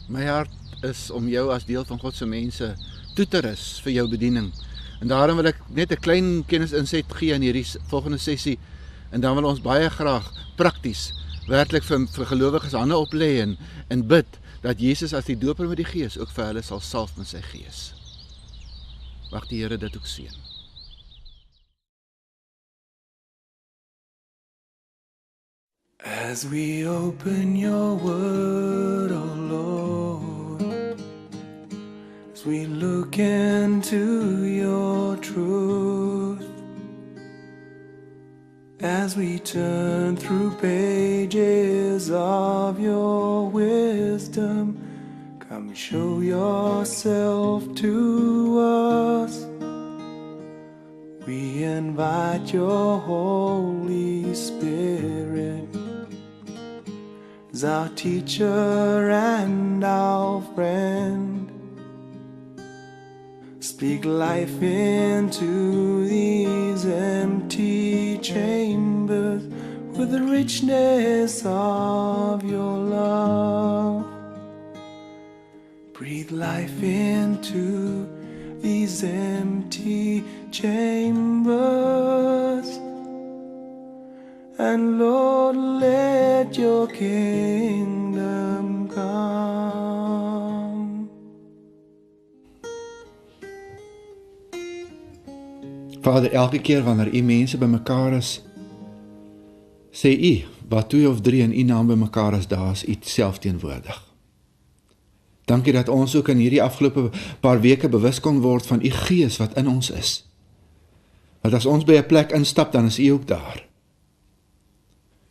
My hart is om jou as deel van God se mense toe te rus vir jou bediening. En daarom wil ek net 'n klein kennisinset gee in hierdie volgende sessie. En dan wil ons baie graag prakties werklik vir gelowiges hande oplê en bid dat Jesus as die doper met die Gees ook vir hulle sal salf met sy Gees. Mag die Here dit ook seën. As we open your word, oh Lord, as we look into your truth, as we turn through pages of your wisdom, come show yourself to us. We invite your Holy Spirit as our teacher and our friend. Speak life into these empty chambers with the richness of your love. Breathe life into these empty chambers. And Lord, let your kingdom come. Vader, elke keer wanneer u mense bymekaar is, sê u, waar 2 of 3 in u naam bymekaar is, daar is u self teenwoordig. Dankie dat ons ook in hierdie afgelope paar weke bewus kon word van u Gees wat in ons is. Want as ons by 'n plek instap, dan is u ook daar.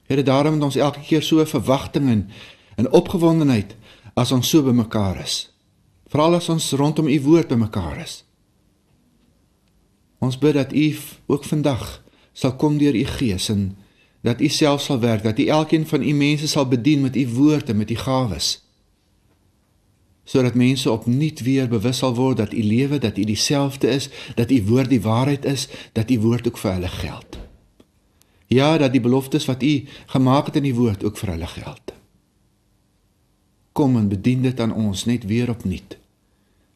Here, daarom het ons elke keer so 'n verwagting en opgewondenheid as ons so bymekaar is. Veral as ons rondom u woord bymekaar is. Ons bid dat u ook vandag sal kom deur u Gees en dat u self sal werk, dat u elkeen van u mense sal bedien met u woord en met u gawes. Sodat mense opnuut weer bewus sal word dat u lewe, dat u dieselfde is, dat u woord die waarheid is, dat u woord ook vir hulle geld. Ja, dat die beloftes wat u gemaak het in die woord ook vir hulle geld. Kom en bedien dit aan ons net weer opnuut.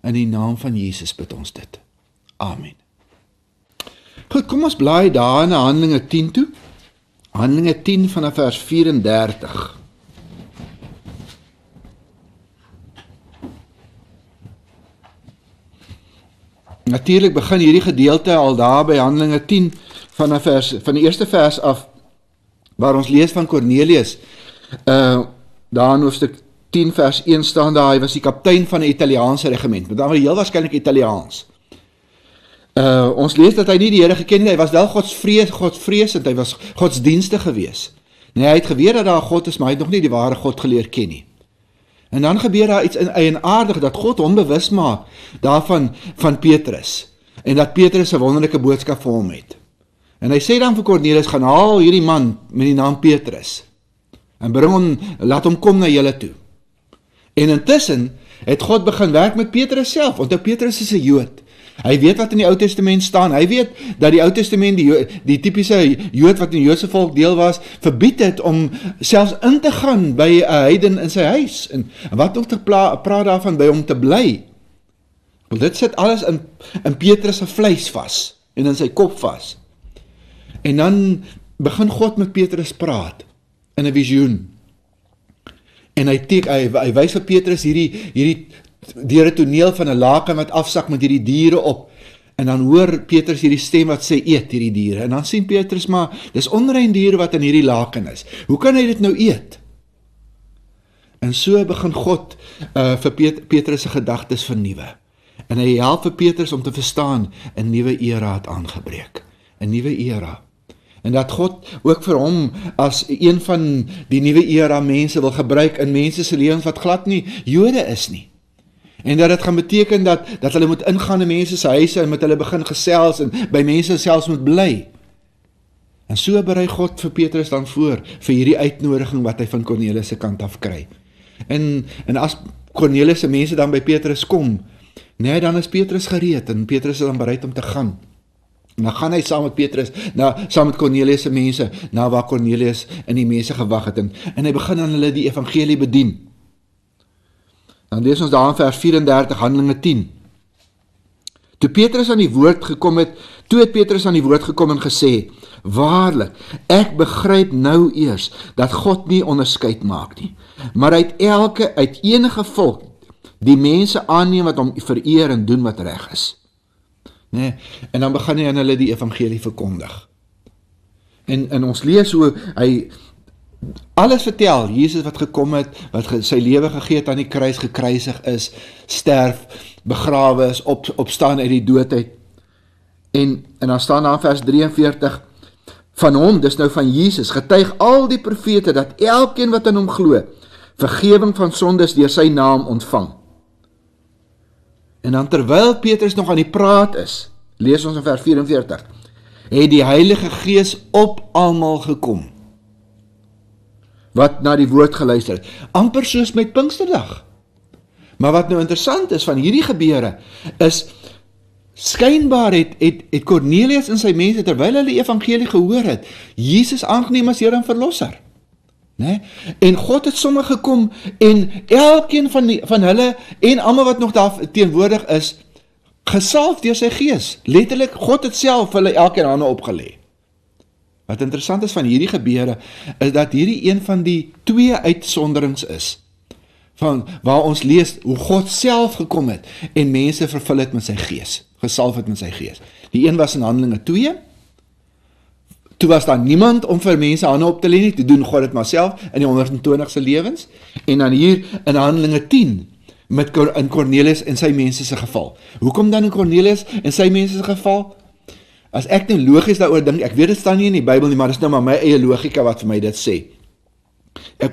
In die naam van Jesus bid ons dit. Amen. Goed, kom ons blaai daar na Handelinge 10 toe. Handelinge 10 vanaf vers 34. Natuurlik begin hierdie gedeelte al daar by Handelinge 10 van die eerste vers af, waar ons lees van Cornelius. Daar in hoofstuk 10 vers 1 staan daar, hy was die kaptein van 'n Italiaanse regiment, met dan heel waarskynlik Italiaans. Ons lees dat hy nie die Here geken het, hy was wel godsvreesend, hy was godsdienstig gewees. Nee, hy het geweet dat daar 'n God is, maar hy het nog nie die ware God geleer ken nie. En dan gebeur daar iets eienaardig, dat God hom bewus maak daarvan van Petrus, en dat Petrus 'n wonderlike boodskap vir hom het. En hy sê dan vir Cornelius, gaan haal hierdie man met die naam Petrus, en bring hom, laat hom kom na julle toe. En intussen het God begin werk met Petrus self, want Petrus is 'n Jood. Hy weet wat in die Ou Testament staan, hy weet dat die Ou Testament die typiese Jood wat in die Joodse volk deel was, verbied het om selfs in te gaan by 'n heiden in sy huis, en wat ook te praat daarvan by hom te bly. Wel, dit sit alles in Petrus se vleis vas, en in sy kop vas. En dan begin God met Petrus praat, in 'n visioen. En hy wys vir Petrus hierdie deur 'n toneel van 'n laken wat afsak met hierdie diere op. En dan hoor Petrus hierdie stem wat sê, eet hierdie diere. En dan sien Petrus, maar dis onrein diere wat in hierdie laken is. Hoe kan hy dit nou eet? En so begin God vir Petrus se gedagtes vernuwe. En hy help vir Petrus om te verstaan, 'n nuwe era het aangebreek. 'n Nuwe era. En dat God ook vir hom as een van die nuwe era mense wil gebruik in mense se lewens wat glad nie Jode is nie. En dat dit gaan beteken dat hulle moet ingaan in mense se huise en met hulle begin gesels en by mense selfs moet bly. En so berei God vir Petrus dan voor vir hierdie uitnodiging wat hy van Cornelius se kant af kry. En as Cornelius se mense dan by Petrus kom, nee, dan is Petrus gereed en Petrus is dan bereid om te gaan. En dan gaan hy saam met Cornelius se mense, na waar Cornelius en die mense gewag het, en hy begin aan hulle die evangelie bedien. Dan lees ons daar in vers 34, Handelinge 10. Toe het Petrus aan die woord gekom en gesê, waarlik, ek begryp nou eers, dat God nie onderskeid maak nie, maar uit enige volk, die mense aanneem wat hom vereer en doen wat reg is. Nee, en dan begin hy aan hulle die evangelie verkondig. En ons lees hoe hy alles vertel, Jesus wat gekom het, wat sy lewe gegee het aan die kruis, gekruisig is, sterf, begrawe is, opstaan uit die dood uit. En dan staan daar in vers 43, van hom, dis nou van Jesus, getuig al die profete, dat elkeen wat in hom glo, vergewing van sondes deur sy naam ontvang. En dan terwyl Petrus nog aan die praat is, lees ons in vers 44, het die Heilige Gees op almal gekom, wat na die woord geluister het, amper soos met Pinksterdag. Maar wat nou interessant is van hierdie gebeure, is, skynbaar het Cornelius en sy mense, terwyl hulle die evangelie gehoor het, Jesus aangeneem as Here en Verlosser. Nee? En God het sommer gekom, en elkeen van hulle, en almal wat nog daar teenwoordig is, gesalf deur sy Gees. Letterlik, God het self hulle elkeen hande opgelê. Wat interessant is van hierdie gebeure, is dat hierdie een van die 2 uitsonderings is, van waar ons lees hoe God self gekom het, en mense vervul het met sy Gees, gesalf het met sy Gees. Die een was in Handelinge 2, toe was daar niemand om vir mense hande op te lê nie, toe doen God het maar self, in die 120 se lewens, en dan hier in Handelinge 10, in Cornelius en sy mense se geval. Hoekom dan in Cornelius en sy mense se geval? As ek nou logies daaroor dink, ek weet dit staan nie in die Bybel nie, maar dit is nou maar my eie logika wat vir my dit sê.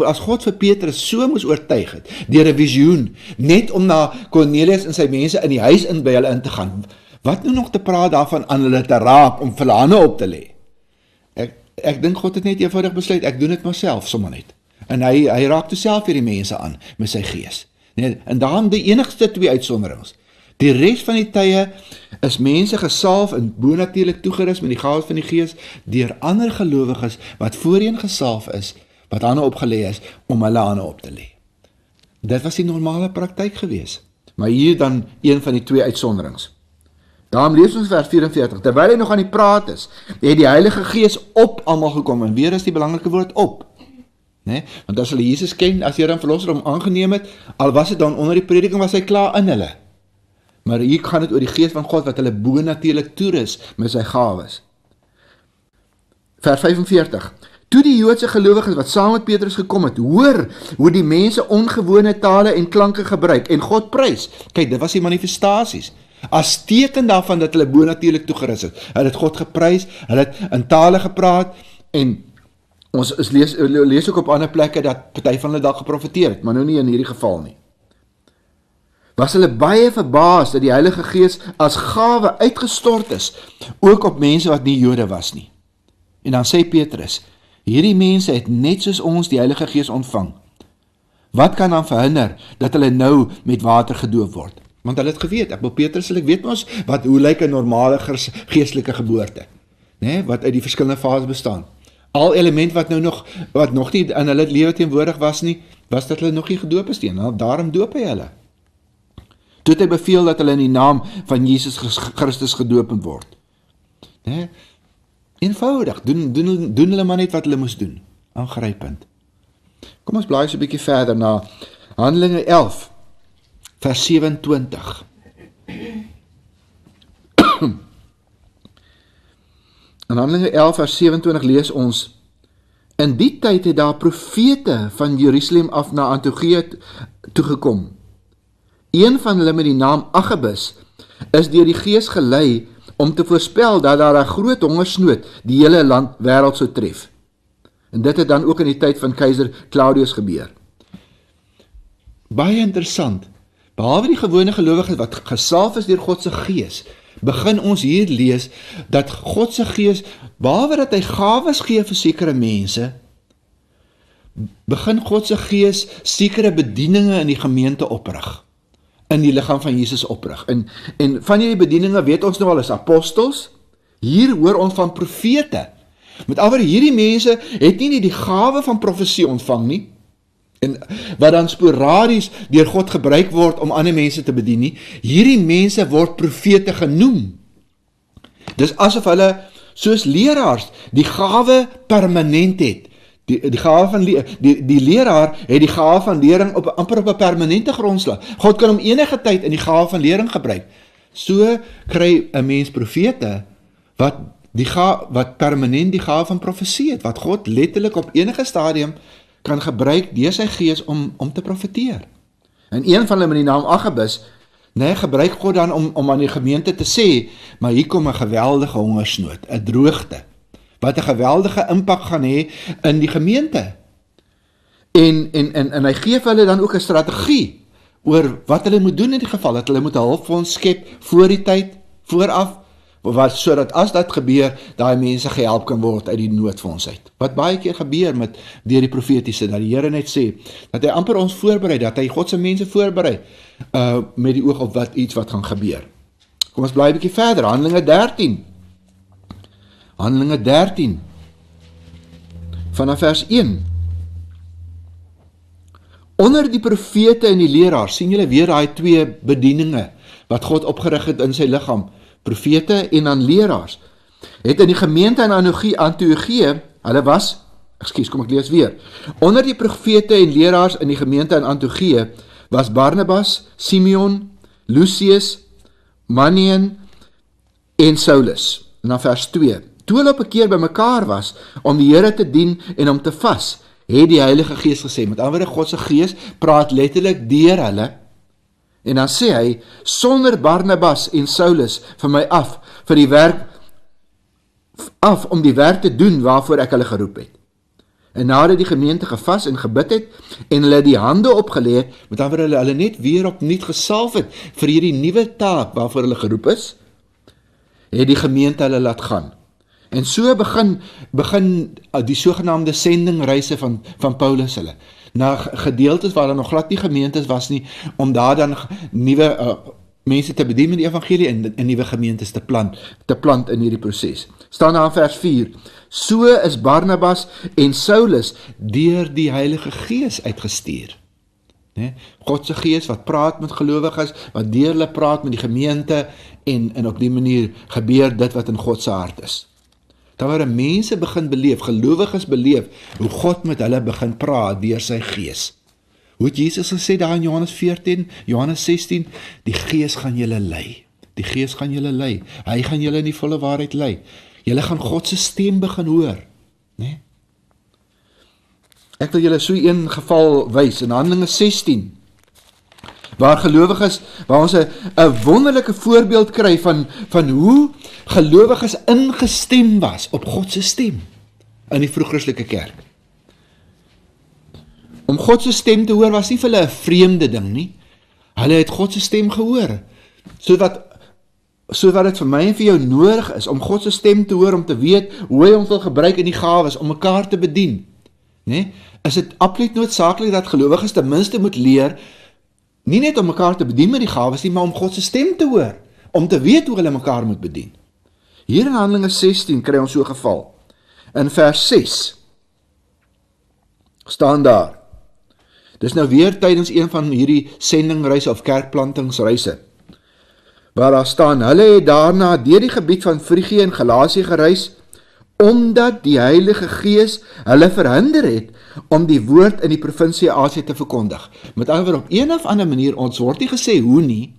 As God vir Petrus so moes oortuig het, deur 'n visioen, net om na Cornelius en sy mense in die huis by hulle in te gaan, wat nou nog te praat daarvan aan hulle te raap, om vir hulle hande op te lê? Ek dink God het net eenvoudig besluit, ek doen dit myself, sommer net. En hy raak toe self hierdie mense aan, met sy Gees. Nee, en daarom die enigste 2 uitsonderings. Die res van die tye is mense gesalf en bonatuurlik toegerus met die gawes van die Gees, deur ander gelowiges, wat voorheen gesalf is, wat hande opgelê is, om hulle hande op te lê. Dit was die normale praktyk gewees. Maar hier dan een van die 2 uitsonderings. Daarom lees ons vers 44, terwyl hy nog aan die praat is, het die Heilige Gees op almal gekom, en weer is die belangrike woord op. Nee? Want as hulle Jesus ken, as Here en Verlosser hom aangeneem het, al was dit dan onder die prediking, was hy klaar in hulle. Maar hier gaan dit oor die Gees van God, wat hulle bonatuurlik toerus met sy gawes. Vers 45, toe die Joodse gelowiges wat saam met Petrus gekom het, hoor hoe die mense ongewone tale en klanke gebruik, en God prys. Kyk, dit was die manifestasies. As teken daarvan dat hulle bonatuurlik toegerus het. Hulle het God geprys, hulle het in tale gepraat, en ons lees ook op ander plekke dat party van hulle dalk geprofeteer het, maar nou nie in hierdie geval nie. Was hulle baie verbaas dat die Heilige Gees as gawe uitgestort is, ook op mense wat nie Jode was nie. En dan sê Petrus, hierdie mense het net soos ons die Heilige Gees ontvang. Wat kan dan verhinder dat hulle nou met water gedoop word? Want hulle het geweet, ek wil Petrus, ek weet ons, hoe lyk 'n normale geestelike geboorte, nee, wat uit die verskillende fases bestaan. Al element wat nog nie in hulle lewe teenwoordig was nie, was dat hulle nog nie gedoop is nie, nou, daarom doop hy hulle. Toe het hy beveel dat hulle in die naam van Jesus Christus gedoop word. Nee, eenvoudig, doen hulle maar net wat hulle moes doen, aangrypend. Kom ons blaai so 'n bietjie verder na Handelinge 11, vers 27. In Handelinge 11 vers 27 lees ons, in die tyd het daar profete van Jerusalem af na Antiochië toegekom. Een van hulle met die naam Agabus is deur die Gees gelei om te voorspel dat daar 'n groot hongersnood die hele wêreld sou tref. En dit het dan ook in die tyd van keiser Claudius gebeur. Baie interessant. Behalwe die gewone gelowiges wat gesalf is deur God se Gees, begin ons hier lees dat God se Gees, behalwe dat hy gawes gee vir sekere mense, begin God se Gees sekere bedieninge in die gemeente oprig, in die liggaam van Jesus oprig. En van hierdie bedieninge weet ons nou al is apostels, hier hoor ons van profete. Met alweer hierdie mense het nie die gawe van profesie ontvang nie, en wat dan sporadies deur God gebruik word om ander mense te bedien nie, hierdie mense word profete genoem. Dis asof hulle, soos leraars, die gawe permanent het. Die gawe van die leraar het die gawe van lering amper op 'n permanente grondslag. God kan hom enige tyd in die gawe van lering gebruik. So kry 'n mens profete wat permanent die gawe van profesie het, wat God letterlik op enige stadium kan gebruik deur sy gees om te profeteer. En een van hulle met die naam Agabus, gebruik God dan om aan die gemeente te sê, maar hier kom 'n geweldige hongersnood, 'n droogte, wat 'n geweldige impak gaan hê in die gemeente. En hy gee vir hulle dan ook 'n strategie oor wat hulle moet doen in die geval, dat hulle moet 'n hulpfonds skep voor die tyd, vooraf, sodat as dit gebeur, daai mense gehelp kan word uit die noodfonds uit. Wat baie keer gebeur deur die profetiese, dat die Here net sê, dat hy amper ons voorberei, dat hy God se mense voorberei, met die oog op iets wat gaan gebeur. Kom ons bly 'n bietjie verder, Handelinge 13, vanaf vers 1. Onder die profete en die leraars, sien julle weer daai twee bedieninge, wat God opgerig het in sy liggaam, profete en dan leraars, het in die gemeente in Antiochië, hulle was, kom ek lees weer, onder die profete en leraars in die gemeente in Antiochië, was Barnabas, Simeon, Lucius, Manaen en Saulus. En dan vers 2, toe hulle op 'n keer by mekaar was, om die Here te dien en om te vas, het die Heilige Gees gesê, met ander woorde, God se Gees praat letterlik deur hulle, en dan sê hy, sonder Barnabas en Saulus van my af om die werk te doen waarvoor ek hulle geroep het. En nadat die gemeente gevas en gebid het, en hulle die hande opgelê het, met ander woorde, hulle net weer opnuut gesalf het, vir hierdie nuwe taak waarvoor hulle geroep is, het die gemeente hulle laat gaan. En so begin die sogenaamde sendingreise van Paulus hulle, na gedeeltes waar daar nog glad nie gemeentes was nie, om daar dan nuwe mense te bedien met die evangelie en nuwe gemeentes te plant in hierdie proses. Staan daar in vers 4, so is Barnabas en Saulus deur die Heilige Gees uitgestuur. God se Gees wat praat met gelowiges, wat deur hulle praat met die gemeente, en op die manier gebeur dit wat in God se hart is. Daar waar mense begin beleef, gelowiges beleef, hoe God met hulle begin praat deur sy Gees. Hoe het Jesus gesê daar in Johannes 14, Johannes 16, die Gees gaan julle lei. Die Gees gaan julle lei. Hy gaan julle in die volle waarheid lei. Julle gaan God se stem begin hoor. Ek wil julle so een geval wys in Handelinge 16, waar gelowiges, waar ons 'n wonderlike voorbeeld kry van hoe gelowiges ingestem was op God se stem in die vroeg-Christelike kerk. Om God se stem te hoor was nie vir hulle 'n vreemde ding nie. Hulle het God se stem gehoor. So wat dit vir my en vir jou nodig is, om God se stem te hoor, om te weet hoe hy ons wil gebruik in die gawes, om mekaar te bedien. Is dit absoluut noodsaaklik dat gelowiges ten minste moet leer, nie net om mekaar te bedien met die gawes nie, maar om God se stem te hoor, om te weet hoe hulle mekaar moet bedien. Hier in Handelinge 16 kry ons so 'n geval. In vers 6 staan daar, dis nou weer tydens een van hierdie sendingreise of kerkplantingsreise, waar daar staan, hulle het daarna deur die gebied van Frigië en Galasië gereis, omdat die Heilige Gees hulle verhinder het om die woord in die provinsie Asië te verkondig. Met ander woorde, op een of ander manier, ons word nie gesê hoe nie,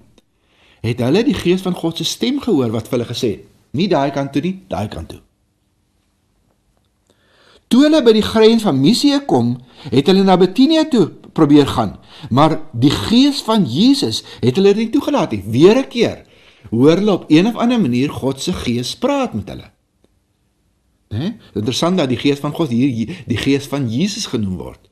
het hulle die Gees van God se stem gehoor wat vir hulle gesê het. Nie daai kant toe nie, daai kant toe. Toe hulle by die grens van Misië kom, het hulle na Betinia toe probeer gaan, maar die Gees van Jesus het hulle nie toegelaat nie. Weer 'n keer hoor hulle op een of ander manier God se Gees praat met hulle. Interessant dat die Gees van God hier die Gees van Jesus genoem word.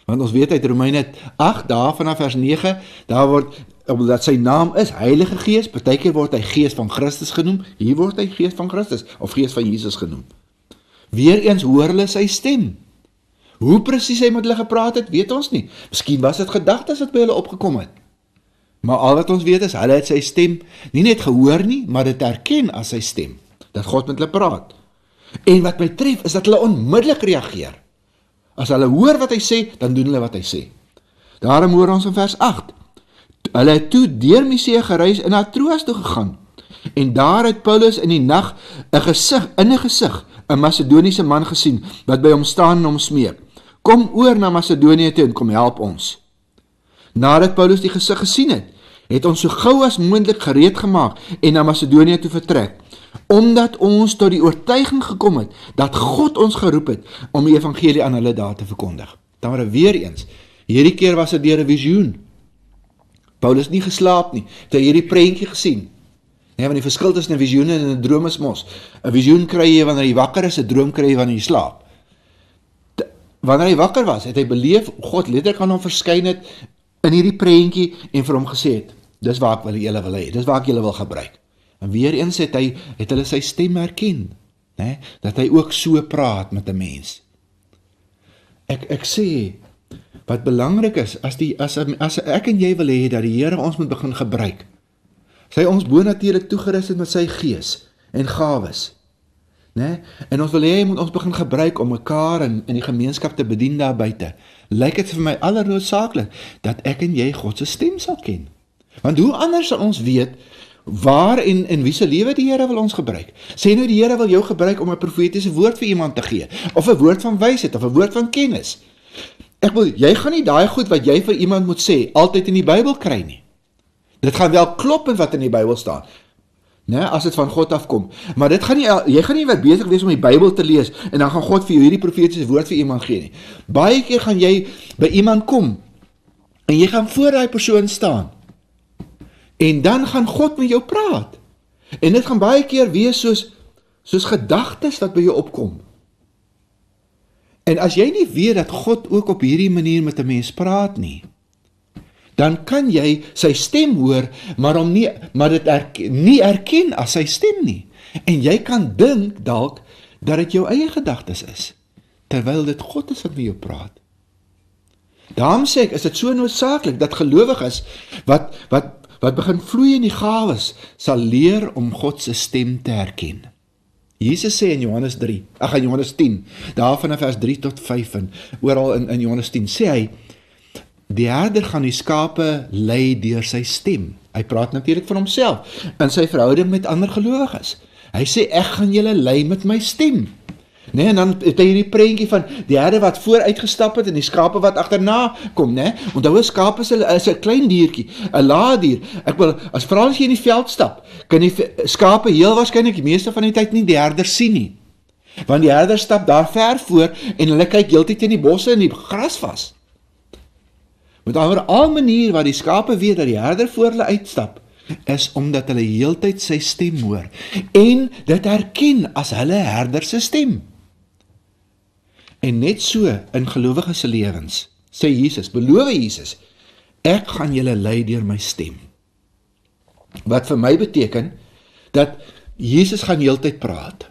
Want ons weet uit Romeine 8, daar vanaf vers 9, daar word, omdat sy naam is Heilige Gees, partykeer word hy Gees van Christus genoem, hier word hy Gees van Christus, of Gees van Jesus genoem. Weereens hoor hulle sy stem. Hoe presies hy met hulle gepraat het, weet ons nie. Miskien was dit gedagtes wat by hulle opgekom het. Maar al wat ons weet is, hulle het sy stem nie net gehoor nie, maar dit herken as sy stem, dat God met hulle praat. En wat my tref, is dat hulle onmiddellik reageer. As hulle hoor wat hy sê, dan doen hulle wat hy sê. Daarom hoor ons in vers 8. Hulle het toe deur Misea gereis en na Troas toe gegaan. En daar het Paulus in die nag 'n gesig 'n Macedoniese man gesien, wat by hom staan en hom smeek. Kom oor na Macedonië toe en kom help ons. Nadat Paulus die gesig gesien het, het ons so gou as moontlik gereed gemaak en na Macedonië toe vertrek, omdat ons tot die oortuiging gekom het, dat God ons geroep het, om die evangelie aan hulle daar te verkondig. Dan weer eens, hierdie keer was dit deur 'n visioen. Paulus nie geslaap nie, het hy hierdie prentjie gesien. Nee, want die verskil tussen 'n visioen en 'n droom is mos. 'n Visioen kry jy wanneer jy wakker is, 'n droom kry jy wanneer jy slaap. Wanneer hy wakker was, het hy beleef, God letterlik aan hom verskyn het in hierdie prentjie en vir hom gesê het, dis waar ek julle wil hê, dis waar ek julle wil gebruik. En weer eens het hulle sy stem herken, né? Dat hy ook so praat met 'n mens. Ek sê, wat belangrik is, as ek en jy wil hê dat die Here ons moet begin gebruik, sy ons bonatuurlik toegerus het met sy gees en gawes, né? En ons wil hê hy moet ons begin gebruik om mekaar in die gemeenskap te bedien daar buite. Lyk dit vir my allernoodsaaklik dat ek en jy God se stem sal ken. Want hoe anders sal ons weet waar en in wie se lewe die Here wil ons gebruik? Sê nou die Here wil jou gebruik om 'n profetiese woord vir iemand te gee, of 'n woord van wysheid, of 'n woord van kennis. Jy gaan nie daai goed wat jy vir iemand moet sê, altyd in die Bybel kry nie. Dit gaan wel klop met wat in die Bybel staan, né, as dit van God afkom. Maar jy gaan nie wat besig wees om die Bybel te lees, en dan gaan God vir jou hierdie profetiese woord vir iemand gee nie. Baie keer gaan jy by iemand kom, en jy gaan voor daai persoon staan, en dan gaan God met jou praat. En dit gaan baie keer wees soos gedagtes wat by jou opkom. En as jy nie weet dat God ook op hierdie manier met 'n mens praat nie, dan kan jy sy stem hoor, maar dit nie erken as sy stem nie. En jy kan dink dalk dat dit jou eie gedagtes is, terwyl dit God is wat met jou praat. Daarom sê ek, is dit so noodsaaklik dat gelowiges wat begin vloei in die gawes, sal leer om God se stem te herken. Jesus sê in Johannes 10, daar vanaf vers 3 tot 5 en oral in Johannes 10, sê hy, die herder gaan die skape lei deur sy stem. Hy praat natuurlik van homself, in sy verhouding met ander gelowiges. Hy sê, ek gaan julle lei met my stem. Nee, en dan het hy hierdie prentjie van die herde wat vooruitgestap het en die skape wat agterna kom, né? Onthou, 'n skaap is 'n klein diertjie, 'n laadier. Veral as jy in die veld stap, kan die skape heel waarskynlik die meeste van die tyd nie die herder sien nie. Want die herder stap daar ver voor en hulle kyk heeltyd in die bosse en die gras vas. Met al manier waar die skape weet dat die herder voor hulle uitstap, is omdat hulle heeltyd sy stem hoor en dit herken as hulle herder se stem. En net so in gelowiges se lewens, sê Jesus, beloof Jesus, ek gaan julle lei deur my stem. Wat vir my beteken, dat Jesus gaan heeltyd praat,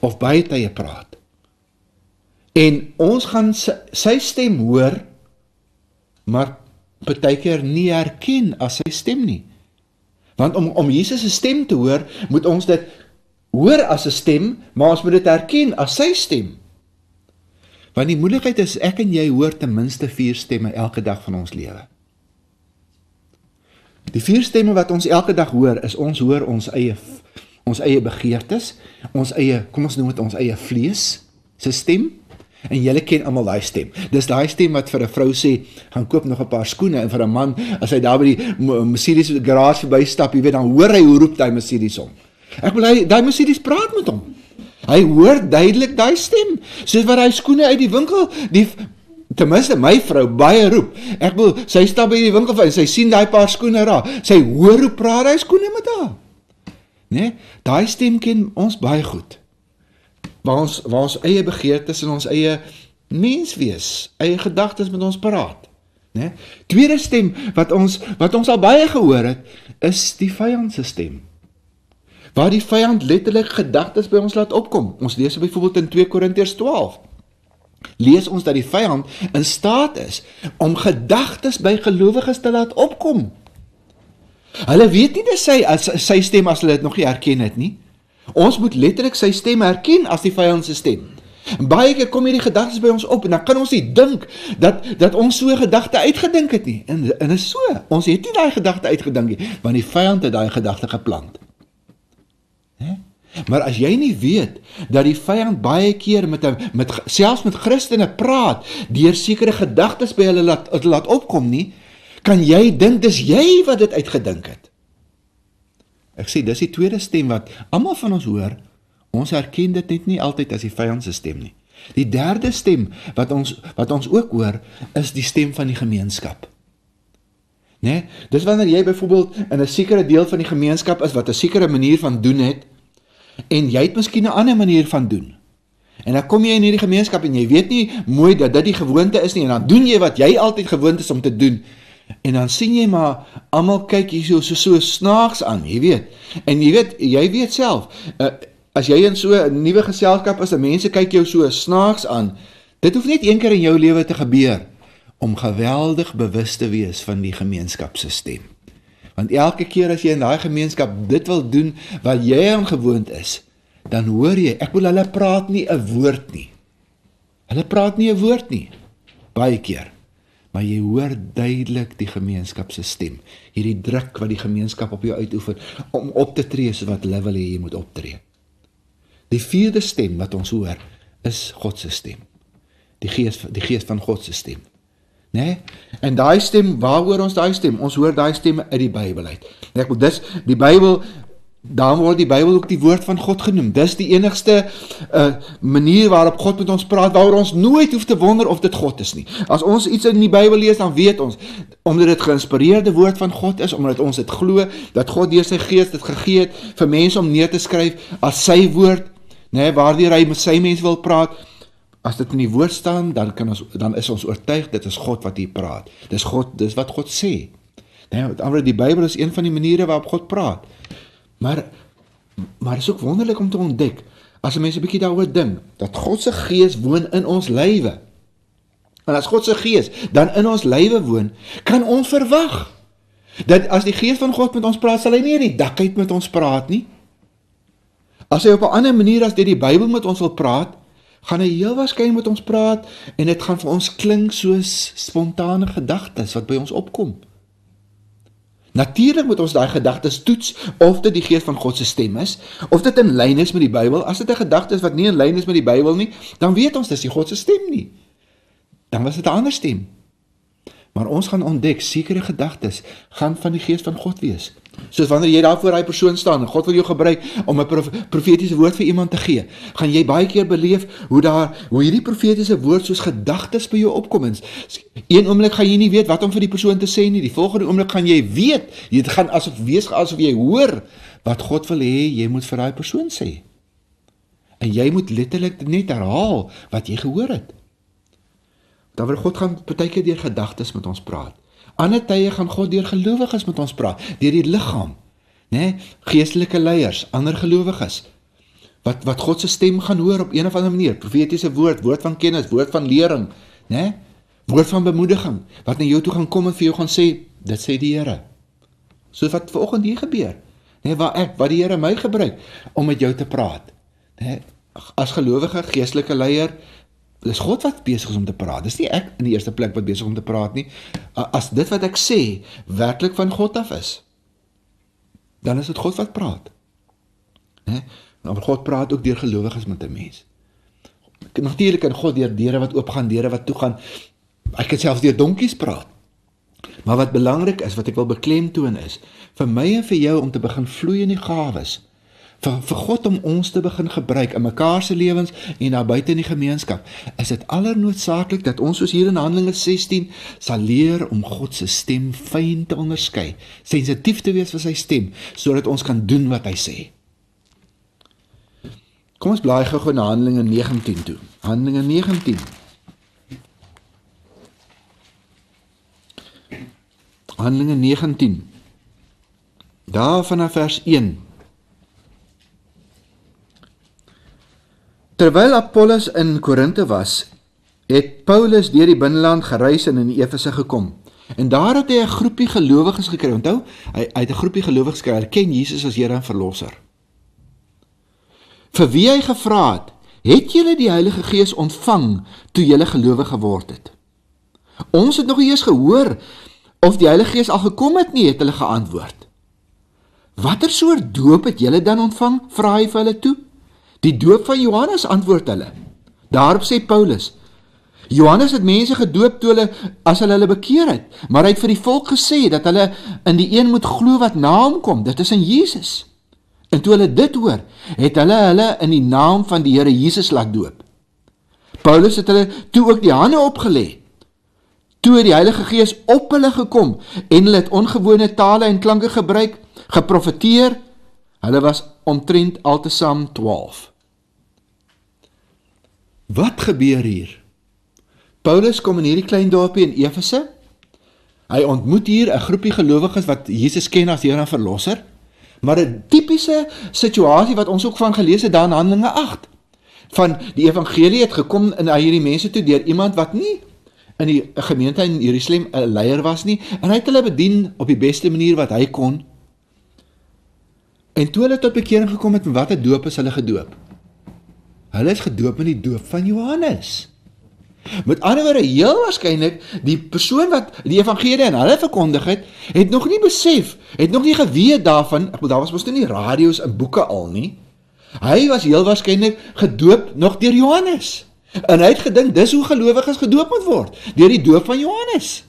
of baie tye praat. En ons gaan sy stem hoor, maar partykeer nie herken as sy stem nie. Want om Jesus se stem te hoor, moet ons dit hoor as 'n stem, maar ons moet dit herken as sy stem. Want die moeilikheid is, ek en jy hoor ten minste 4 stemme elke dag van ons lewe. Die 4 stemme wat ons elke dag hoor, is ons hoor ons eie begeertes, ons eie, kom ons noem dit ons eie vlees se stem, en julle ken almal daai stem. Dis daai stem wat vir 'n vrou sê, gaan koop nog 'n paar skoene, en vir 'n man, as hy daar by die Mercedes garage verby stap, jy weet, dan hoor hy hoe roep daai Mercedes hom. Daai Mercedes praat met hom. Hy hoor duidelik daai stem, soos wat hy skoene uit die winkel, ten minste my vrou baie roep. Sy stap by die winkel en sy sien daai paar skoene daar. Sy hoor hoe praat hy skoene met haar. Nee, daai stem ken ons baie goed. Waar ons eie begeertes en ons eie menswees, eie gedagtes met ons praat. Nee? Tweede stem wat ons al baie gehoor het, is die vyand se stem. Waar die vyand letterlik gedagtes by ons laat opkom. Ons lees byvoorbeeld in 2 Korintiërs 12. Lees ons dat die vyand in staat is om gedagtes by gelowiges te laat opkom. Hulle weet nie dis sy stem as hulle dit nog nie herken het nie. Ons moet letterlik sy stem herken as die vyand se stem. En baie keer kom hierdie gedagtes by ons op, en dan kan ons nie dink, dat ons so 'n gedagte uitgedink het nie, en is so, ons het nie daai gedagte uitgedink nie, want die vyand het daai gedagte geplant. Maar as jy nie weet, dat die vyand baie keer selfs met Christene praat, deur sekere gedagtes by hulle laat opkom nie, kan jy dink, dis jy wat dit uitgedink het. Ek sê, dis die tweede stem wat almal van ons hoor, ons herken dit net nie altyd as die vyand se stem nie. Die derde stem wat ons ook hoor, is die stem van die gemeenskap. Dis wanneer jy byvoorbeeld in 'n sekere deel van die gemeenskap is, wat 'n sekere manier van doen het, en jy het miskien 'n ander manier van doen. En dan kom jy in hierdie gemeenskap, en jy weet nie mooi dat dit die gewoonte is nie, en dan doen jy wat jy altyd gewoond is om te doen, en dan sien jy maar, almal kyk jy so snaaks aan, jy weet, en jy weet self, as jy in so 'n nuwe geselskap is, en mense kyk jou so snaaks aan, dit hoef net een keer in jou lewe te gebeur, om geweldig bewus te wees van die gemeenskap se stem. Want elke keer as jy in daai gemeenskap dit wil doen, wat jy aan gewoond is, dan hoor jy, ek wil hulle praat nie 'n woord nie. Hulle praat nie 'n woord nie, baie keer. Maar jy hoor duidelik die gemeenskap se stem, hierdie druk wat die gemeenskap op jou uitoefen, om op te tree so wat hulle wil hê jy moet optree. Die vierde stem wat ons hoor, is God se stem. Die gees van God se stem. En daai stem, waar hoor ons daai stem? Ons hoor daai stemme uit die Bybel uit. Dis die Bybel, daarom word die Bybel ook die woord van God genoem. Dis die enigste manier waarop God met ons praat, waaroor ons nooit hoef te wonder of dit God is nie. As ons iets in die Bybel lees, dan weet ons, omdat dit geïnspireerde woord van God is, omdat ons dit glo, dat God deur sy gees dit gegee het, vir mense om neer te skryf, as sy woord, waardeur hy met sy mense wil praat. As dit in die woord staan, dan is ons oortuig, dit is God wat hier praat. Dis wat God sê. Die Bybel is een van die maniere waarop God praat. Maar is ook wonderlik om te ontdek, as mense 'n bietjie daaroor dink, dat God se gees woon in ons lywe. En as God se gees dan in ons lywe woon, kan ons verwag, dat as die gees van God met ons praat, sal hy nie in die dak uit met ons praat nie. As hy op 'n ander manier as deur die Bybel met ons wil praat, gaan hy heel waarskynlik met ons praat, en dit gaan vir ons klink soos spontane gedagtes wat by ons opkom. Natuurlik moet ons daai gedagtes toets, of dit die gees van God se stem is, of dit in lyn is met die Bybel. As dit 'n gedagte is wat nie in lyn is met die Bybel nie, dan weet ons dis nie God se stem nie. Dan was dit 'n ander stem. Maar ons gaan ontdek, sekere gedagtes gaan van die gees van God wees. Soos wanneer jy daar voor daai persoon staan, en God wil jou gebruik om 'n profetiese woord vir iemand te gee, gaan jy baie keer beleef hoe hierdie profetiese woord soos gedagtes by jou opkom. Een oomblik gaan jy nie weet wat om vir die persoon te sê nie, die volgende oomblik gaan jy weet, dit gaan asof jy hoor wat God wil hê jy moet vir daai persoon sê. En jy moet letterlik net herhaal wat jy gehoor het. Dan God gaan partykeer deur gedagtes met ons praat. Ander tye gaan God deur gelowiges met ons praat, deur die liggaam, geestelike leiers, ander gelowiges, wat God se stem gaan hoor op een of ander manier, profetiese woord, woord van kennis, woord van lering, woord van bemoediging, wat na jou toe gaan kom en vir jou gaan sê, dit sê die Here. Soos wat vanoggend hier gebeur, wat die Here my gebruik, om met jou te praat. As gelowige, geestelike leier, dis God wat besig is om te praat. Dis nie ek in die eerste plek wat besig om te praat nie. As dit wat ek sê werklik van God af is, dan is dit God wat praat. Maar God praat ook deur gelowiges met 'n mens. Natuurlik kan God deur deure wat oopgaan, deure wat toegaan. Ek kan selfs deur donkies praat. Maar wat belangrik is, wat ek wil beklemtoon is, vir my en vir jou om te begin vloei in die gawes, vir God om ons te begin gebruik in mekaar se lewens en daar buite in die gemeenskap, is dit allernoodsaaklik dat ons soos hier in Handelinge 16 sal leer om God se stem fyn te onderskei, sensitief te wees vir sy stem, sodat ons kan doen wat hy sê. Kom ons blaai gou na Handelinge 19 toe. Handelinge 19. Handelinge 19. Daar vanaf vers 1. Terwyl Apollos in Korinthe was, het Paulus deur die binneland gereis en in Efese gekom. En daar het hy 'n groepie gelowiges gekry. Onthou, hy het 'n groepie gelowiges gekry, ken Jesus as Here en Verlosser. Vir wie hy gevra het, Het julle die Heilige Gees ontvang toe julle gelowig geword het? Ons het nog nie eens gehoor of die Heilige Gees al gekom het nie, het hulle geantwoord. Watter soort doop het julle dan ontvang? Vra hy vir hulle toe. Die doop van Johannes, antwoord hulle. Daarop sê Paulus, Johannes het mense gedoop toe as hulle bekeer het, maar hy het vir die volk gesê dat hulle in die een moet glo wat na hom kom, dit is in Jesus. En toe hulle dit hoor, het hulle in die naam van die Here Jesus laat doop. Paulus het hulle toe ook die hande opgelê. Toe het die Heilige Gees op hulle gekom en hulle het ongewone tale en klanke gebruik, geprofeteer. Hulle was omtrent altesaam 12. Wat gebeur hier? Paulus kom in hierdie klein dorpie in Efese. Hy ontmoet hier 'n groepie gelowiges wat Jesus ken as Here en Verlosser. Maar 'n tipiese situasie wat ons ook van gelees het daar in Handelinge 8. Van die evangelie het gekom in hierdie mense toe deur iemand wat nie in die gemeente in Jerusalem 'n leier was nie, en hy het hulle bedien op die beste manier wat hy kon. En toe hulle tot bekering gekom het, met watter doop is hulle gedoop? Hulle is gedoop met die doop van Johannes. Met ander woorde, heel waarskynlik, die persoon wat die evangelie aan hulle verkondig het nog nie besef, het nog nie geweet daarvan, daar was mos nie radio's en boeke al nie. Hy was heel waarskynlik gedoop nog deur Johannes. En hy het gedink, dis hoe gelowiges gedoop moet word, deur die doop van Johannes.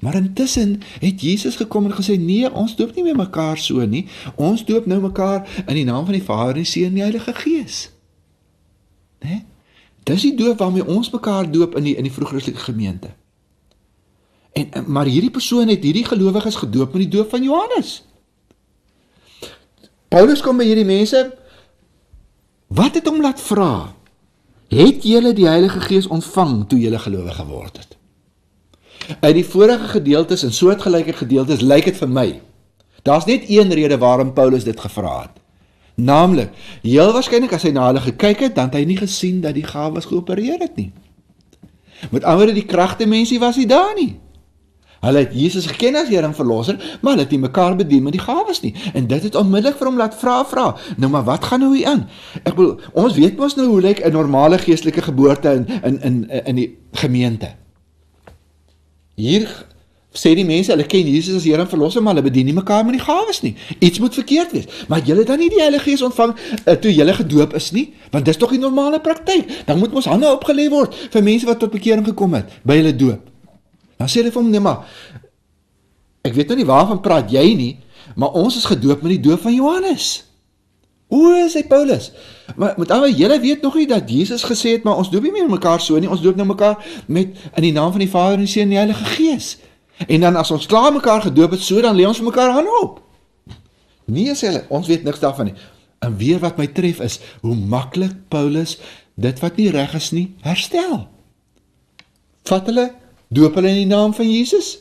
Maar intussen het Jesus gekom en gesê, nee, ons doop nie met mekaar so nie, ons doop nou mekaar in die naam van die Vader, die Seun en die Heilige Gees. Nee? Dis die doop waarmee ons mekaar doop in die vroeg-Christelike gemeente. Maar hierdie persoon het hierdie gelowiges gedoop met die doop van Johannes. Paulus kom by hierdie mense, wat het hom laat vra? Het julle die Heilige Gees ontvang toe julle gelowig geword het? Uit die vorige gedeeltes en soortgelyke gedeeltes lyk dit vir my, daar's net een rede waarom Paulus dit gevra het. Naamlik, heel waarskynlik as hy na hulle gekyk het, dan het hy nie gesien dat die gawes geopereer het nie. Met ander woorde, die kragtemensie was nie daar nie. Hulle het Jesus geken as Here en Verlosser, maar hulle het nie mekaar bedien met die gawes nie. En dit het onmiddellik vir hom laat vra. Nou maar wat gaan nou hier aan? Ek bedoel, ons weet mos nou hoe lyk 'n normale geestelike geboorte in die gemeente. Hier sê die mense, hulle ken Jesus as Here en Verlosser, maar hulle bedien nie mekaar met die gawes nie. Iets moet verkeerd wees. Maar julle dan nie die Heilige Gees ontvang toe julle gedoop is nie? Want dis tog die normale praktyk. Dan moet ons hande opgelê word vir mense wat tot bekering gekom het by hulle doop. Dan sê hulle vir hom, nee maar, ek weet nou nie waarvan praat jy nie, maar ons is gedoop met die doop van Johannes. Sê Paulus, maar met ander, julle weet nog nie dat Jesus gesê het, maar ons doop nie met mekaar so nie, ons doop nou mekaar met in die naam van die Vader en die Seun en die Heilige Gees. En dan as ons klaar mekaar gedoop het so, dan lê ons vir mekaar hande op. Nee, sê hulle, ons weet niks daarvan nie. En weer wat my tref is, hoe maklik Paulus dit wat nie reg is nie, herstel. Vat hulle, doop hulle in die naam van Jesus,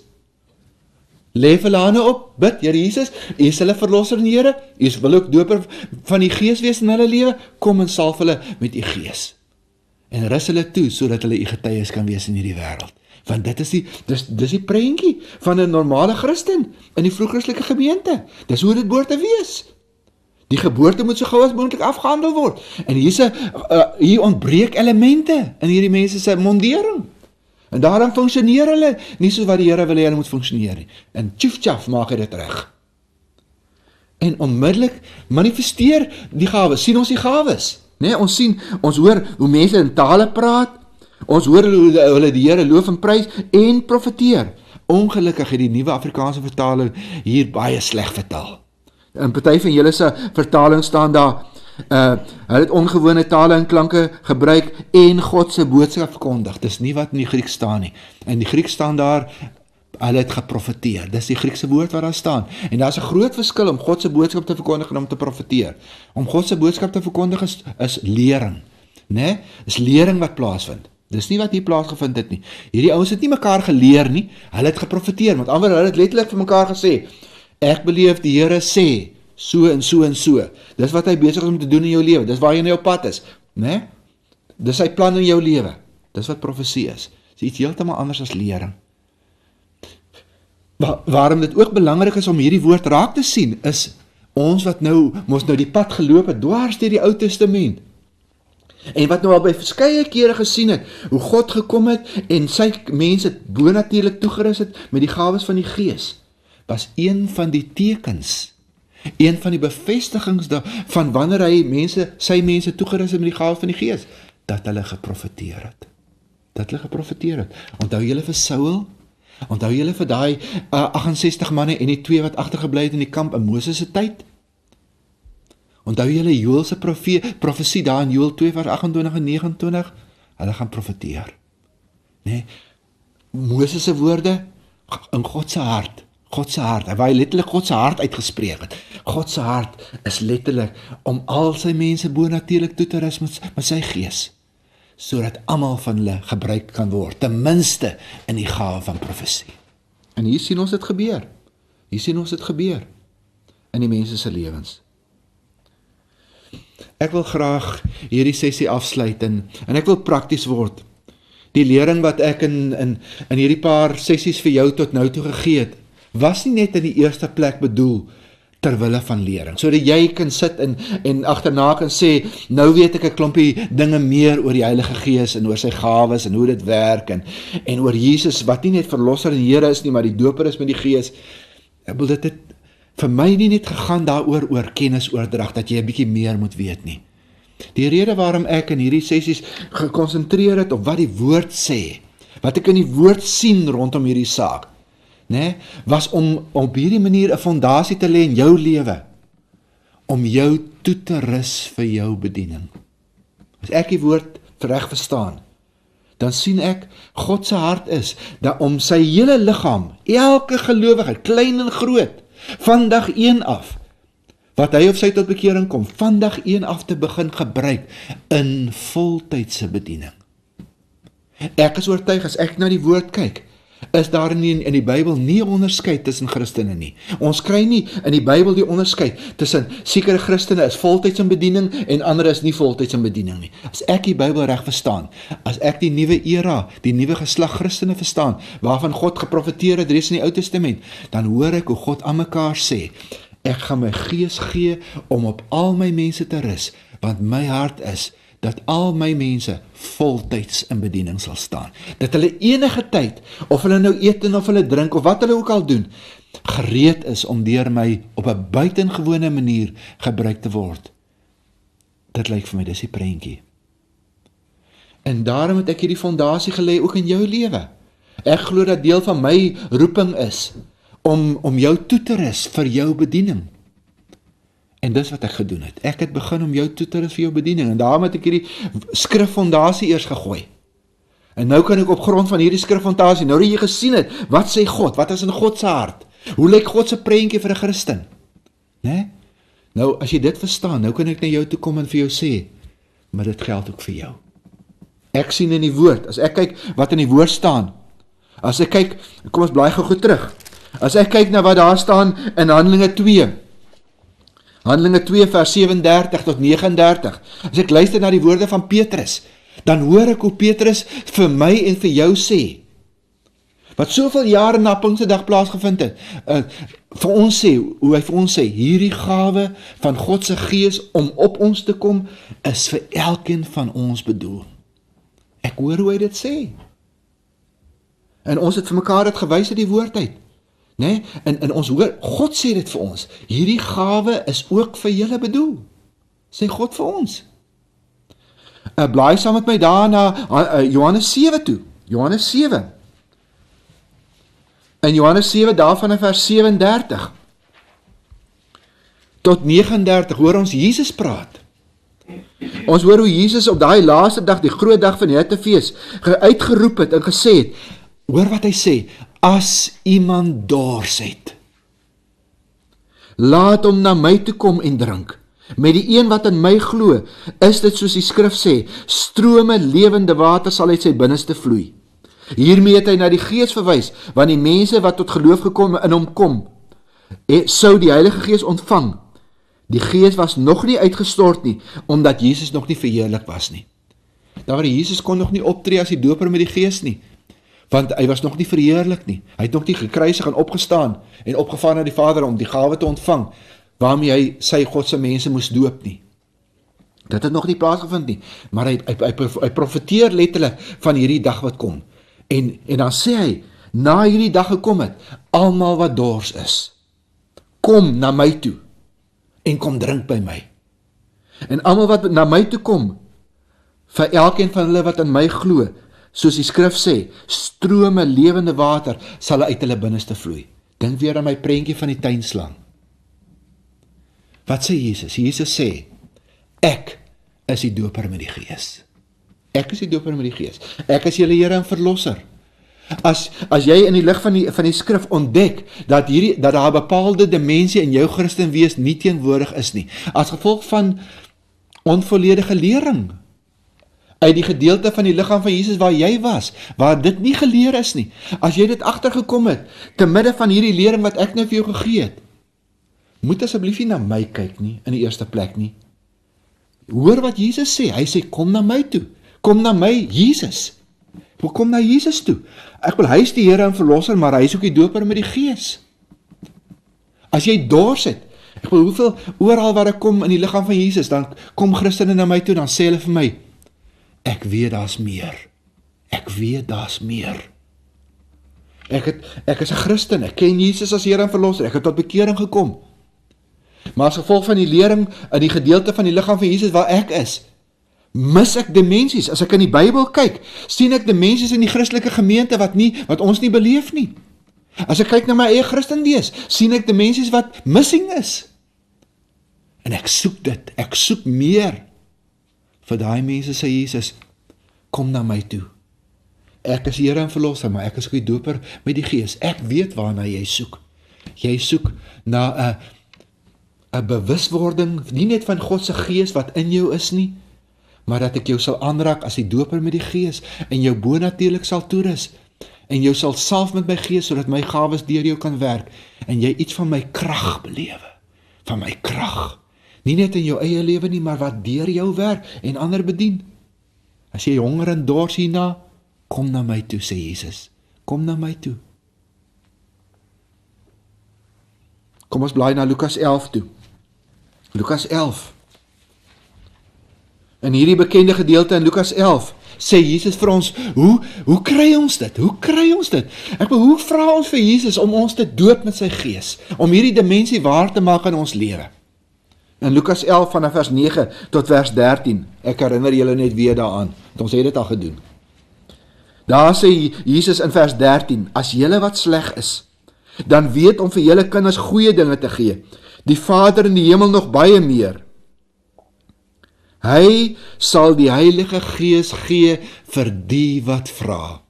lê hulle hande op, bid, Here Jesus, U is hulle Verlosser en Here, U wil ook doper van die Gees wees in hulle lewe, kom en salf hulle met U Gees. En rus hulle toe, sodat hulle U getuies kan wees in hierdie wêreld. Want dit is die prentjie van 'n normale Christen in die vroeg-Christelike gemeente. Dis hoe dit behoort te wees. Die geboorte moet so gou as moontlik afgehandel word. En hier ontbreek elemente in hierdie mense se mondering. En daarom funksioneer hulle nie so wat die Here wil hê hulle moet funksioneer nie. En tjoef maak hy dit reg. En onmiddellik manifesteer die gawes. Sien ons die gawes? Nee, ons hoor hoe mense in tale praat. Ons hoor hoe hulle die Here loof en prys en profeteer. Ongelukkig het die nuwe Afrikaanse vertaling hier baie sleg vertaal. In party van julle se vertaling staan daar, hulle het ongewone tale en klanke gebruik en God se boodskap verkondig. Dis nie wat in die Grieks staan nie. In die Grieks staan daar, hulle het geprofeteer. Dis die Griekse woord wat daar staan. En daar's 'n groot verskil om God se boodskap te verkondig en om te profeteer. Om God se boodskap te verkondig is lering. Né? Is lering wat plaasvind. Dis nie wat hier plaasgevind het nie. Hierdie ouens het nie mekaar geleer nie, hulle het geprofeteer, want ander hulle het letterlik vir mekaar gesê, ek beleef die Here sê, so en so en so. Dis wat hy besig is om te doen in jou lewe, dis waar jy nou op pad is, né? Dis sy plan in jou lewe, dis wat profesie is. Dis iets heeltemal anders as lering. Waarom dit ook belangrik is om hierdie woord raak te sien, is ons wat mos nou die pad geloop het, dwars deur die Ou Testament. En wat nou al by verskeie kere gesien het, hoe God gekom het en sy mense bonatuurlik toegerus het met die gawes van die Gees, was een van die tekens, een van die bevestigings van wanneer hy sy mense toegerus het met die gawes van die Gees, dat hulle geprofeteer het. Onthou julle vir Saul? Onthou julle vir daai 68 manne en die 2 wat agtergebly het in die kamp in Moses se tyd? Onthou julle Joël se profesie daar in Joël 2 vers 28 en 29? Hulle gaan profeteer. Nee, Moses se woorde in God se hart, waar hy letterlik God se hart uitgespreek het. God se hart is letterlik om al sy mense bonatuurlik toe te rus met sy Gees, sodat almal van hulle gebruik kan word, ten minste in die gawe van profesie. En hier sien ons dit gebeur. In die mense se lewens. Ek wil graag hierdie sessie afsluit en ek wil prakties word. Die lering wat ek in hierdie paar sessies vir jou tot nou toe gegee het, was nie net in die eerste plek bedoel terwille van lering, sodat jy kan sit en agterna kan sê, nou weet ek 'n klompie dinge meer oor die Heilige Gees en oor sy gawes en hoe dit werk en oor Jesus wat nie net verlosser en Here is nie, maar die doper is met die Gees. Ek bedoel dit het vir my nie net gegaan daaroor oor kennisoordrag dat jy 'n bietjie meer moet weet nie. Die rede waarom ek in hierdie sessies gekonsentreer het op wat die woord sê, wat ek in die woord sien rondom hierdie saak, was om op hierdie manier 'n fondasie te lê in jou lewe, om jou toe te rus vir jou bediening. As ek die woord reg verstaan, dan sien ek God se hart is dat om sy hele liggaam, elke gelowige, klein en groot, van dag 1 af, wat hy of sy tot bekering kom, van dag 1 af te begin gebruik in voltydse bediening. Ek is oortuig as ek na die woord kyk, is daar in die Bybel nie 'n onderskeid tussen Christene nie. Ons kry nie in die Bybel die onderskeid tussen sekere Christene is voltyds in bediening en ander is nie voltyds in bediening nie. As ek die Bybel reg verstaan, as ek die nuwe era, die nuwe geslag Christene verstaan, waarvan God geprofeteer het reeds in die Ou Testament, dan hoor ek hoe God aan mekaar sê, ek gaan my Gees gee om op al my mense te rus, want my hart is dat al my mense voltyds in bediening sal staan. Dat hulle enige tyd, of hulle nou eet en of hulle drink, of wat hulle ook al doen, gereed is om deur my op 'n buitengewone manier gebruik te word. Dit lyk vir my, dis die prentjie. En daarom het ek hierdie fondasie gelê ook in jou lewe. Ek glo dat deel van my roeping is om jou toe te rus vir jou bediening. En dis wat ek gedoen het. Ek het begin om jou toe te rus vir jou bediening. En daarom het ek hierdie skriffondasie eers gegooi. En nou kan ek op grond van hierdie skriffondasie, nou dat jy gesien het, wat sê God? Wat is in God se hart? Hoe lyk God se prentjie vir 'n Christen? Nou, as jy dit verstaan, nou kan ek na jou toe kom en vir jou sê, maar dit geld ook vir jou. Ek sien in die woord, as ek kyk wat in die woord staan, as ek kyk, kom ons blaai gou terug. As ek kyk na wat daar staan in Handelinge 2 vers 37 tot 39, as ek luister na die woorde van Petrus, dan hoor ek hoe Petrus vir my en vir jou sê, wat soveel jare na Pinksterdag plaasgevind het, vir ons sê, hoe hy vir ons sê, hierdie gawe van God se Gees om op ons te kom, is vir elkeen van ons bedoel. Ek hoor hoe hy dit sê. En ons het vir mekaar dit gewys uit die woord uit. En ons hoor, God sê dit vir ons, hierdie gawe is ook vir julle bedoel, sê God vir ons. Blaai saam met my daar na Johannes 7 toe, Johannes 7. In Johannes 7 daarvan in vers 37 tot 39 hoor ons Jesus praat. Ons hoor hoe Jesus op daai laaste dag, die groot dag van die Hittefees, uitgeroep het en gesê het, hoor wat hy sê, as iemand dors het, laat hom na my toe kom en drink. Met die een wat in my glo, is dit soos die skrif sê, strome lewende water sal uit sy binneste vloei. Hiermee het hy na die Gees verwys, want die mense wat tot geloof gekom in hom kom, sou die Heilige Gees ontvang. Die Gees was nog nie uitgestort nie, omdat Jesus nog nie verheerlik was nie. Daar Jesus kon nog nie optree as die doper met die Gees nie, want hy was nog nie verheerlik nie. Hy het nog nie gekruisig en opgestaan en opgevaar na die Vader om die gawe te ontvang, waarmee hy sy God se mense moes doop nie. Dit het nog nie plaasgevind nie, maar hy profeteer letterlik van hierdie dag wat kom. En dan sê hy, na hierdie dag gekom het, almal wat dors is, kom na my toe, en kom drink by my. En almal wat na my toe kom, vir elkeen van hulle wat in my glo, soos die skrif sê, strome lewende water sal uit hulle binneste vloei. Dink weer aan my prentjie van die tuinslang. Wat sê Jesus? Jesus sê, ek is die doper met die Gees. Ek is die doper met die Gees. Ek is julle Here en Verlosser. As jy in die lig van die skrif ontdek, dat daar bepaalde dimensie in jou Christen wees nie teenwoordig is nie, as gevolg van onvolledige lering, uit die gedeelte van die liggaam van Jesus waar jy was, waar dit nie geleer is nie, as jy dit agtergekom het, te midde van hierdie lering wat ek nou vir jou gegee het, moet asseblief nie na my kyk nie, in die eerste plek nie. Hoor wat Jesus sê, hy sê, kom na my toe, kom na my, Jesus, kom na Jesus toe. Hy is die Here en Verlosser, maar hy is ook die doper met die Gees. As jy dors het, hoeveel, oral waar ek kom in die liggaam van Jesus, dan kom Christene na my toe, dan sê hulle vir my, ek weet daar's meer. Ek weet daar's meer. Ek is 'n Christen, ek ken Jesus as Here en Verlosser, ek het tot bekering gekom. Maar as gevolg van die lering in die gedeelte van die liggaam van Jesus waar ek is, mis ek dimensies. As ek in die Bybel kyk, sien ek dimensies in die Christelike gemeente wat ons nie beleef nie. As ek kyk na my eie Christen wees, sien ek dimensies wat missing is. En ek soek dit, ek soek meer. Vir daai mense sê Jesus, kom na my toe. Ek is Here en Verlosser, maar ek is ook die doper met die Gees. Ek weet waarna jy soek. Jy soek na 'n bewuswording, nie net van God se Gees wat in jou is nie, maar dat ek jou sal aanraak as die doper met die Gees, en jou bonatuurlik sal toerus, en jou sal salf met my Gees, sodat my gawes deur jou kan werk, en jy iets van my krag belewe, van my krag, nie net in jou eie lewe nie, maar wat deur jou werk, en ander bedien. As jy honger en dors hierna, kom na my toe, sê Jesus, kom na my toe. Kom ons blaai na Lukas 11 toe. Lukas 11. In hierdie bekende gedeelte in Lukas 11, sê Jesus vir ons, hoe kry ons dit? Hoe kry ons dit? Hoe vra ons vir Jesus om ons te doop met sy Gees, om hierdie dimensie waar te maak in ons lewe? In Lukas 11 vanaf vers 9 tot vers 13, ek herinner julle net weer daaraan, want ons het dit al gedoen. Daar sê Jesus in vers 13, as julle wat sleg is, dan weet om vir julle kinders goeie dinge te gee, die Vader in die hemel nog baie meer. Hy sal die Heilige Gees gee vir die wat vra.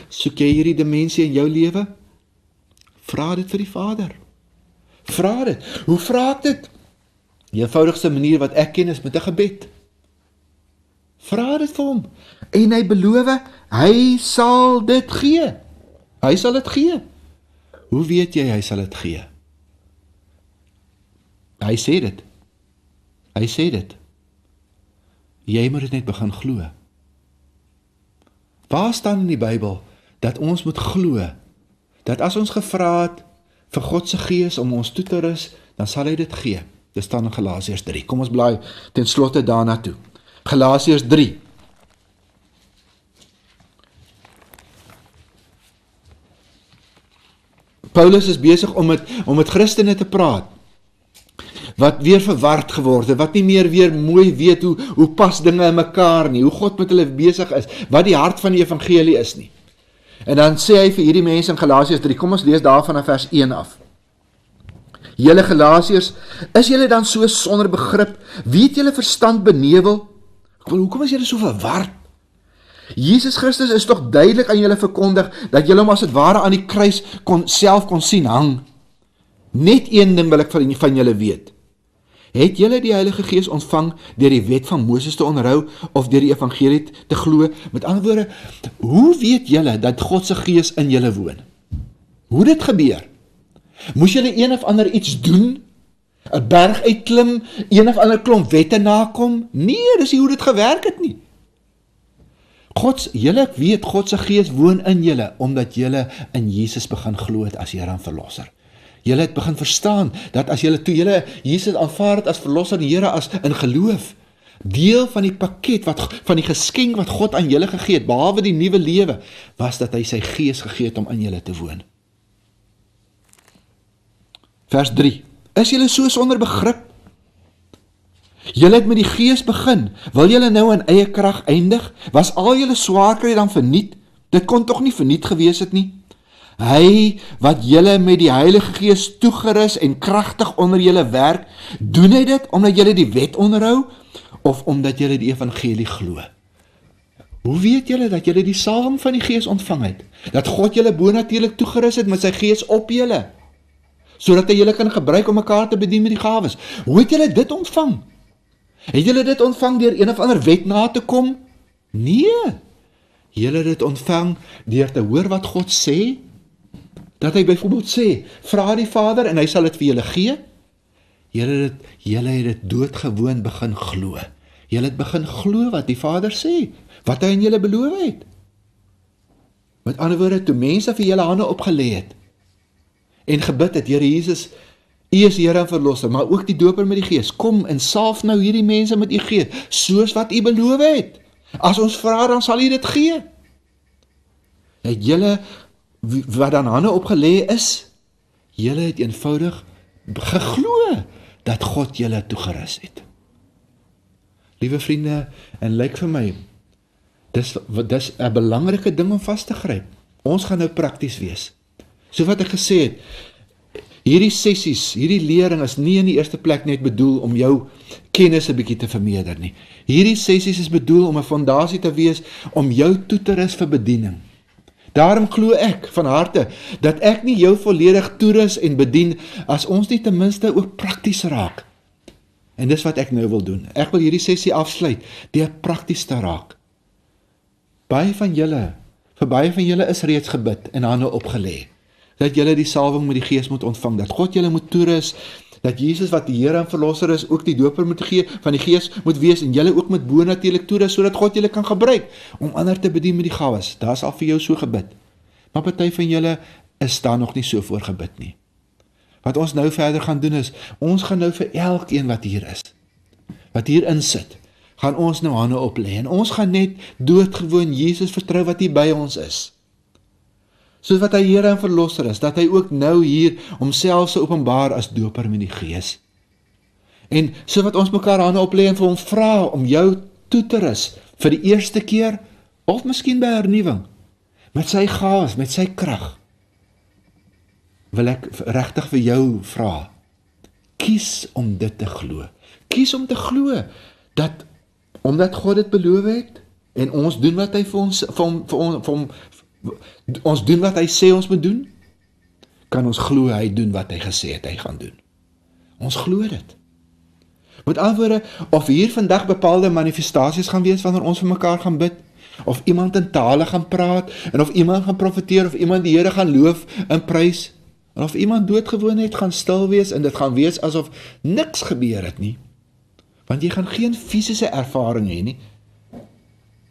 Soek jy hierdie dimensie in jou lewe? Vra dit vir die Vader. Vra dit. Hoe vra ek dit? Die eenvoudigste manier wat ek ken is met 'n gebed. Vra dit vir hom. En hy beloof, hy sal dit gee. Hy sal dit gee. Hoe weet jy hy sal dit gee? Hy sê dit. Hy sê dit. Jy moet dit net begin glo. Waar staan in die Bybel dat ons moet glo, dat as ons gevra het vir God se Gees om ons toe te rus, dan sal hy dit gee. Dit staan in Galasiërs 3. Kom ons blaai ten slotte daarna toe. Galasiërs 3. Paulus is besig om met Christene te praat, wat weer verward geword het, wat nie meer weer mooi weet hoe pas dinge in mekaar nie, hoe God met hulle besig is, wat die hart van die evangelie is nie. En dan sê hy vir hierdie mense in Galasiërs 3, kom ons lees daarvan af vers 1 af. Julle Galasiërs, is julle dan so sonder begrip, wie het julle verstand benewel? Hoekom is julle so verward? Jesus Christus is toch duidelik aan julle verkondig, dat julle hom as het ware aan die kruis self kon sien hang. Net een ding wil ek van julle weet. Het julle die Heilige Gees ontvang deur die wet van Moses te onderhou, of deur die evangelie te glo? Met ander woorde, hoe weet julle dat God se Gees in julle woon? Hoe dit gebeur? Moes julle een of ander iets doen? 'n berg uitklim, een of ander klomp wette nakom? Nee, dis nie hoe dit gewerk het nie. Julle weet, God se Gees woon in julle, omdat julle in Jesus begin glo het as Here en Verlosser. Julle het begin verstaan, dat as julle, toe julle Jesus aanvaar het as verlosser en Here as in geloof, deel van die pakket, van die geskenk wat God aan julle gegee het, behalwe die nuwe lewe, was dat hy sy gees gegee het om in julle te woon. Vers 3. Is julle so sonder begrip? Julle het met die gees begin, wil julle nou in eie krag eindig? Was al julle swaarkry dan verniet? Dit kon tog nie verniet gewees het nie. Hy wat julle met die Heilige Gees toegerus en kragtig onder julle werk, doen hy dit omdat julle die wet onderhou, of omdat julle die evangelie glo? Hoe weet julle dat julle die salwing van die Gees ontvang het? Dat God julle bonatuurlik toegerus het met sy Gees op julle, sodat hy julle kan gebruik om mekaar te bedien met die gawes. Hoe het julle dit ontvang? Het julle dit ontvang deur een of ander wet na te kom? Nee. Julle het dit ontvang deur te hoor wat God sê, dat hy byvoorbeeld sê, vra die Vader en hy sal dit vir julle gee. Julle het dit doodgewoon begin glo. Julle het begin glo wat die Vader sê, wat hy aan julle beloof het. Met ander woorde, toe mense vir julle hande opgelê het en gebid het, Here Jesus, U is Here en Verlosser, maar ook die Doper met die Gees, kom en salf nou hierdie mense met U Gees, soos wat U beloof het. As ons vra, dan sal U dit gee. Het julle, wat dan hande opgelê is, julle het eenvoudig geglo dat God julle toegerus het. Liewe vriende, en lyk vir my, dis 'n belangrike ding om vas te gryp. Ons gaan nou prakties wees. So wat ek gesê het, hierdie sessies, hierdie lering is nie in die eerste plek net bedoel om jou kennis 'n bietjie te vermeerder nie. Hierdie sessies is bedoel om 'n fondasie te wees om jou toe te rus vir bediening. Daarom glo ek van harte dat ek nie jou volledig toerus en bedien as ons nie ten minste ook prakties raak. En dis wat ek nou wil doen. Ek wil hierdie sessie afsluit deur prakties te raak. Vir baie van julle is reeds gebid en hande opgelê, dat julle die salwing met die Gees moet ontvang, dat God julle moet toerus, dat Jesus wat die Here en Verlosser is, ook die Doper moet gee van die Gees moet wees, en julle ook met bonatuurlik toerus, sodat God julle kan gebruik, om ander te bedien met die gawes. Daar is al vir jou so gebid. Maar party van julle is daar nog nie so voor gebid nie. Wat ons nou verder gaan doen is, ons gaan nou vir elkeen wat hier is, wat hier insit, gaan ons nou hande oplê, en ons gaan net doodgewoon Jesus vertrou wat hier by ons is. Soos wat hy Here en Verlosser is, dat hy ook nou hier homself se openbaar as Doper met die Gees. En so wat ons mekaar hande oplê en vir hom vra om jou toe te rus vir die eerste keer, of miskien by hernuwing, met sy gawes, met sy krag, wil ek regtig vir jou vra, kies om dit te glo. Kies om te glo, dat, omdat God dit beloof het, en ons doen wat hy vir ons doen wat hy sê ons moet doen, kan ons glo hy doen wat hy gesê het hy gaan doen. Ons glo dit. Met antwoorde, of hier vandag bepaalde manifestasies gaan wees wanneer ons vir mekaar gaan bid, of iemand in tale gaan praat, en of iemand gaan profeteer, of iemand die Here gaan loof en prys, en of iemand doodgewoon het gaan stil wees, en dit gaan wees asof niks gebeur het nie, want jy gaan geen fisiese ervaring hê nie.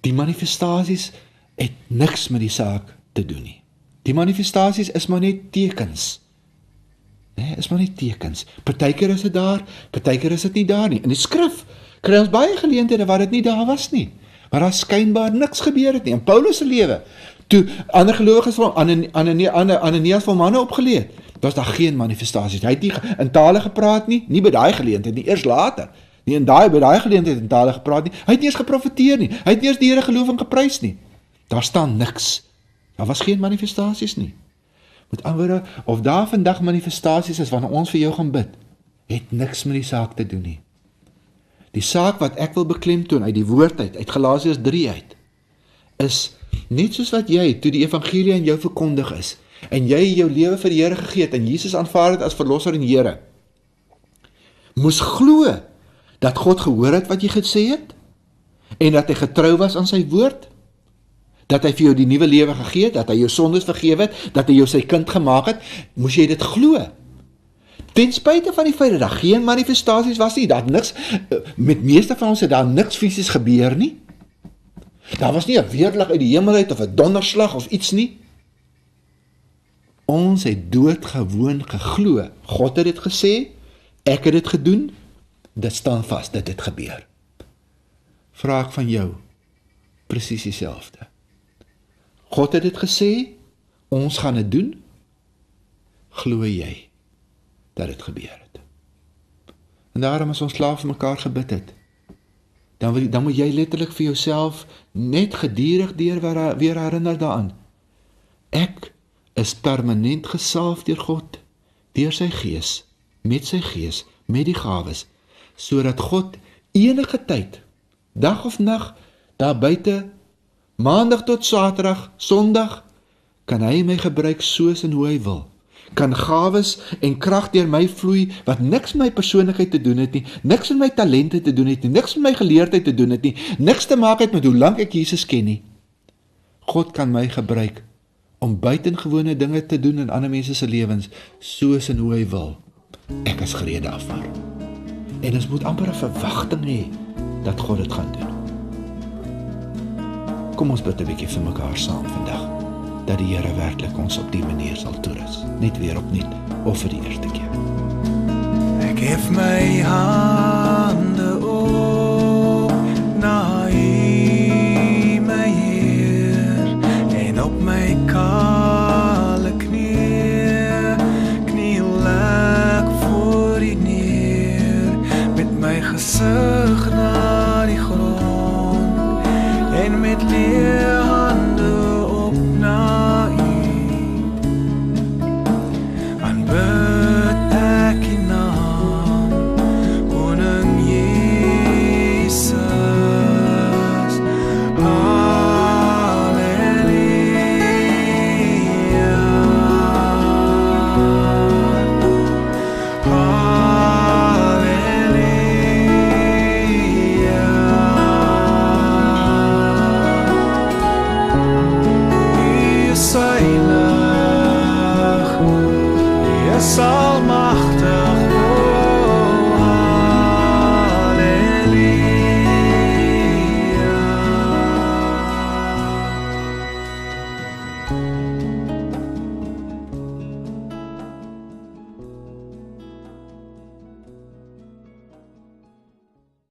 Die manifestasies het niks met die saak te doen nie. Die manifestasies is maar net tekens. Is maar net tekens. Partykeer is dit daar, partykeer is dit nie daar nie. In die skrif kry ons baie geleenthede waar dit nie daar was nie, waar daar skynbaar niks gebeur het nie. In Paulus se lewe, toe ander gelowiges van Ananias van manne opgelê het, was daar geen manifestasies. Hy het nie in tale gepraat nie by daai geleentheid nie, eers later. Nie by daai geleentheid in tale gepraat nie. Hy het nie eens geprofeteer nie. Hy het nie eens die Here geloof en geprys nie. Daar staan niks. Daar was geen manifestasies nie. Met ander, of daar vandag manifestasies is wanneer ons vir jou gaan bid, het niks met die saak te doen nie. Die saak wat ek wil beklemtoon uit die woord uit Galasiërs 3 uit, is net soos wat jy, toe die evangelie aan jou verkondig is, en jy jou lewe vir die Here gegee het, en Jesus aanvaar het as Verlosser en Here, moes glo dat God gehoor het wat jy gesê het, en dat hy getrou was aan sy woord, dat hy vir jou die nuwe lewe gegee het, dat hy jou sondes vergewe het, dat hy jou sy kind gemaak het, moes jy dit glo. Ten spyte van die feit dat daar geen manifestasies was nie, dat niks, met meeste van ons het daar niks fisies gebeur nie. Daar was nie 'n weerlig uit die hemel uit, of 'n donderslag of iets nie. Ons het doodgewoon geglo. God het dit gesê, ek het dit gedoen, dit staan vas, dit het gebeur. Vraag van jou, presies dieselfde. God het dit gesê, ons gaan dit doen, glo jy dat dit gebeur het. En daarom as ons klaar vir mekaar gebid het, dan moet jy letterlik vir jouself net gedurig weer herinner daaraan. Ek is permanent gesalf deur God, deur sy gees, met die gawes, sodat God enige tyd, dag of nag, daar buite, maandag tot Saterdag, Sondag, kan hy my gebruik soos en hoe hy wil. Kan gawes en krag deur my vloei, wat niks met my persoonlikheid te doen het nie, niks met my talente te doen het nie, niks met my geleerdheid te doen het nie, niks te maak het met hoe lank ek Jesus ken nie. God kan my gebruik om buitengewone dinge te doen in ander mense se lewens, soos en hoe hy wil. Ek is gereed daarvoor. En ons moet amper 'n verwagting hê dat God dit gaan doen. Kom ons bid 'n bietjie vir mekaar saam vandag, dat die Here werklik ons op die manier sal toerus, net weer opnuut, of vir die eerste keer. Ek hef my hande op na U, my Heer, en op my kale kniel ek voor U neer, met my gesig na die grond, en met leë hande op na U. Aanbid ek U naam, Koning Jesus. Halleluja. Halleluja. U is heilig, U is